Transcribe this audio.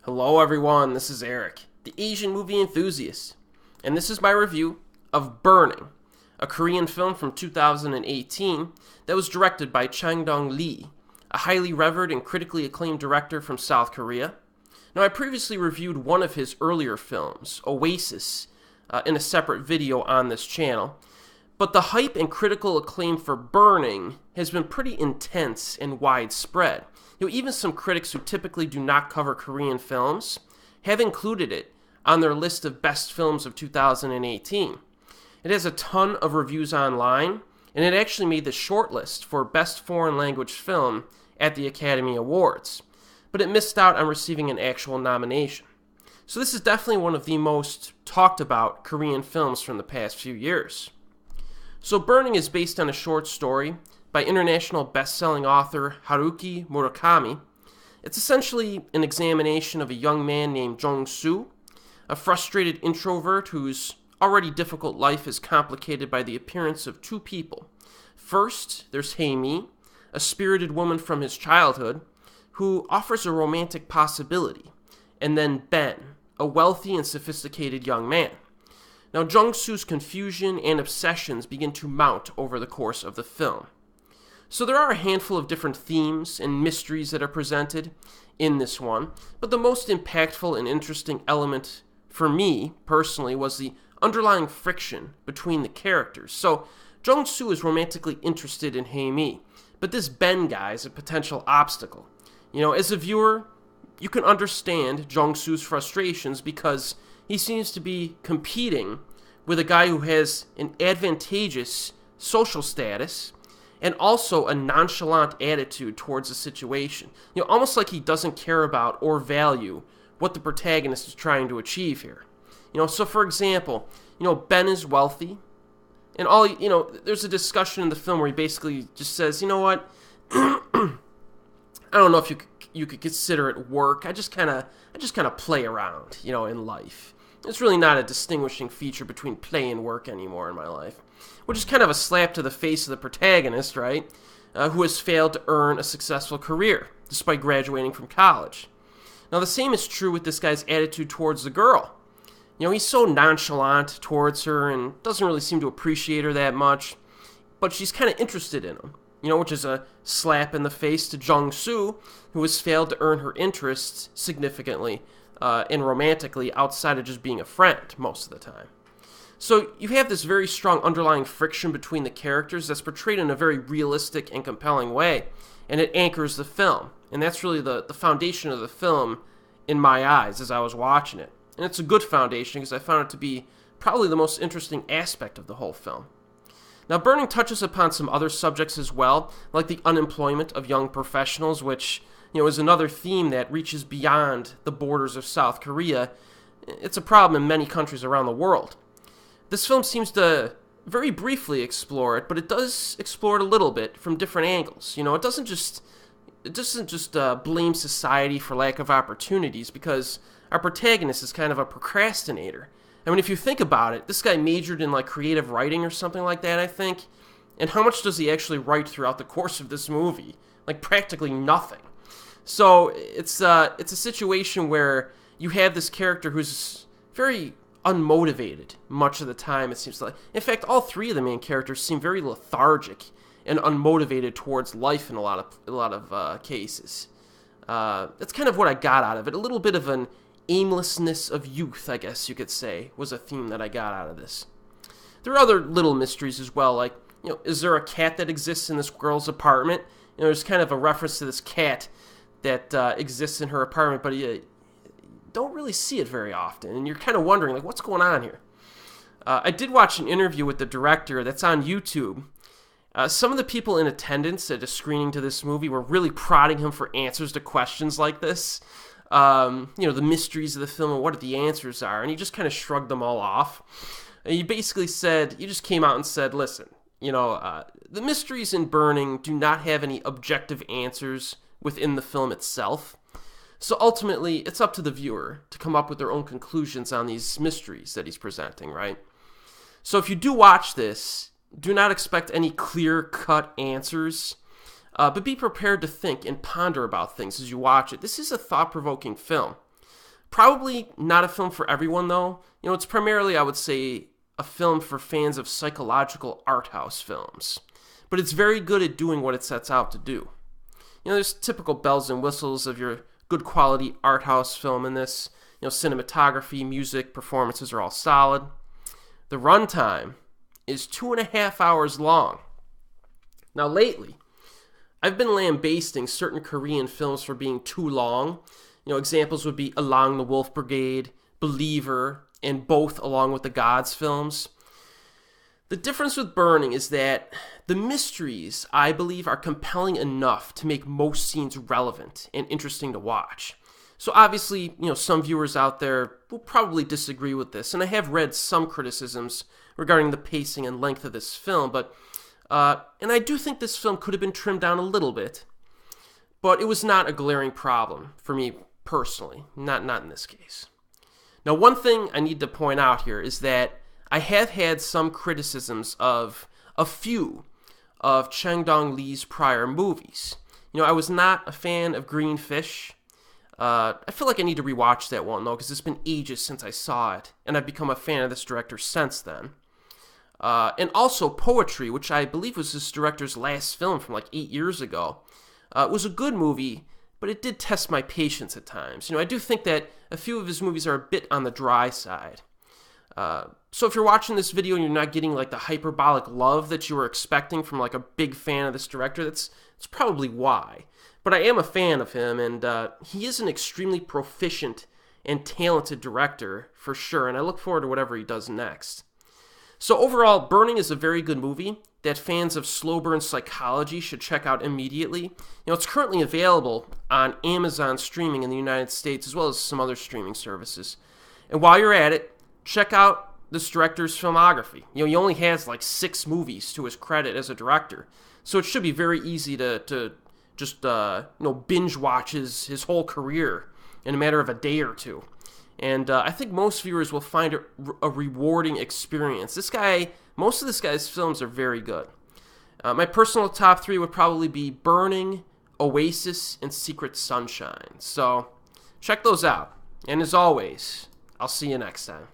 Hello everyone, this is Erik, the Asian movie enthusiast, and this is my review of Burning, a Korean film from 2018 that was directed by Chang-dong Lee, a highly revered and critically acclaimed director from South Korea. Now, I previously reviewed one of his earlier films, Oasis, in a separate video on this channel, but the hype and critical acclaim for Burning has been pretty intense and widespread. Even some critics who typically do not cover Korean films have included it on their list of best films of 2018. It has a ton of reviews online, and it actually made the shortlist for Best Foreign Language Film at the Academy Awards, but it missed out on receiving an actual nomination. So this is definitely one of the most talked about Korean films from the past few years. So Burning is based on a short story by international best-selling author Haruki Murakami. It's essentially an examination of a young man named Jongsu, a frustrated introvert whose already difficult life is complicated by the appearance of two people. First, there's Haemi, a spirited woman from his childhood, who offers a romantic possibility, and then Ben, a wealthy and sophisticated young man. Now, Jongsu's confusion and obsessions begin to mount over the course of the film. So there are a handful of different themes and mysteries that are presented in this one, but the most impactful and interesting element for me, personally, was the underlying friction between the characters. So Jongsu is romantically interested in Haemi, but this Ben guy is a potential obstacle. As a viewer, you can understand Jongsu's frustrations because he seems to be competing with a guy who has an advantageous social status and also a nonchalant attitude towards the situation. Almost like he doesn't care about or value what the protagonist is trying to achieve here. So for example, Ben is wealthy, and there's a discussion in the film where he basically just says, you know what, I don't know if you could consider it work. I just kind of play around, in life. It's really not a distinguishing feature between play and work anymore in my life, which is kind of a slap to the face of the protagonist, right, who has failed to earn a successful career despite graduating from college. Now, the same is true with this guy's attitude towards the girl. He's so nonchalant towards her and doesn't really seem to appreciate her that much, but she's kind of interested in him, which is a slap in the face to Jongsu, who has failed to earn her interests significantly and romantically outside of just being a friend most of the time. So you have this very strong underlying friction between the characters that's portrayed in a very realistic and compelling way, and it anchors the film. And that's really the foundation of the film in my eyes as I was watching it. And it's a good foundation because I found it to be probably the most interesting aspect of the whole film. Now, Burning touches upon some other subjects as well, like the unemployment of young professionals, which is another theme that reaches beyond the borders of South Korea. It's a problem in many countries around the world. This film seems to very briefly explore it, but it does explore it a little bit from different angles. It doesn't just blame society for lack of opportunities, because our protagonist is kind of a procrastinator. I mean, if you think about it, this guy majored in creative writing or something like that, I think. And how much does he actually write throughout the course of this movie? Practically nothing. So it's a situation where you have this character who's very unmotivated much of the time, it seems like. In fact, all three of the main characters seem very lethargic and unmotivated towards life in a lot of cases. That's kind of what I got out of it. A little bit of an aimlessness of youth, I guess you could say, was a theme that I got out of this. There are other little mysteries as well, like, is there a cat that exists in this girl's apartment? There's kind of a reference to this cat that exists in her apartment, but you don't really see it very often, and you're kind of wondering, what's going on here? I did watch an interview with the director that's on YouTube. Some of the people in attendance at a screening to this movie were really prodding him for answers to questions like this. The mysteries of the film and what the answers are, and he just kind of shrugged them all off. And he basically said, he just came out and said, listen, the mysteries in Burning do not have any objective answers within the film itself. So ultimately, it's up to the viewer to come up with their own conclusions on these mysteries that he's presenting, right? So if you do watch this, do not expect any clear-cut answers. But be prepared to think and ponder about things as you watch it. This is a thought-provoking film. Probably not a film for everyone, though. It's primarily, I would say, a film for fans of psychological art house films. But it's very good at doing what it sets out to do. There's typical bells and whistles of your good quality art house film in this. Cinematography, music, performances are all solid. The runtime is 2.5 hours long. Now, lately, I've been lambasting certain Korean films for being too long. Examples would be Along the Wolf Brigade, Believer, and both Along with the Gods films. The difference with Burning is that the mysteries, I believe, are compelling enough to make most scenes relevant and interesting to watch. So obviously, some viewers out there will probably disagree with this, and I have read some criticisms regarding the pacing and length of this film, and I do think this film could have been trimmed down a little bit, but it was not a glaring problem for me personally, not in this case. Now, one thing I need to point out here is that I have had some criticisms of a few of Chang-dong Lee's prior movies. I was not a fan of Green Fish. I feel like I need to rewatch that one, though, because it's been ages since I saw it, and I've become a fan of this director since then. And also Poetry, which I believe was this director's last film from like 8 years ago. It was a good movie, but it did test my patience at times. I do think that a few of his movies are a bit on the dry side. So if you're watching this video and you're not getting like the hyperbolic love that you were expecting from like a big fan of this director, that's probably why. But I am a fan of him, and he is an extremely proficient and talented director for sure, and I look forward to whatever he does next. So overall, Burning is a very good movie that fans of slow burn psychology should check out immediately. It's currently available on Amazon streaming in the United States, as well as some other streaming services. And while you're at it, check out this director's filmography. He only has like 6 movies to his credit as a director, so it should be very easy to just binge watch his whole career in a matter of a day or two. And I think most viewers will find it a rewarding experience. Most of this guy's films are very good. My personal top 3 would probably be Burning, Oasis, and Secret Sunshine. So check those out. And as always, I'll see you next time.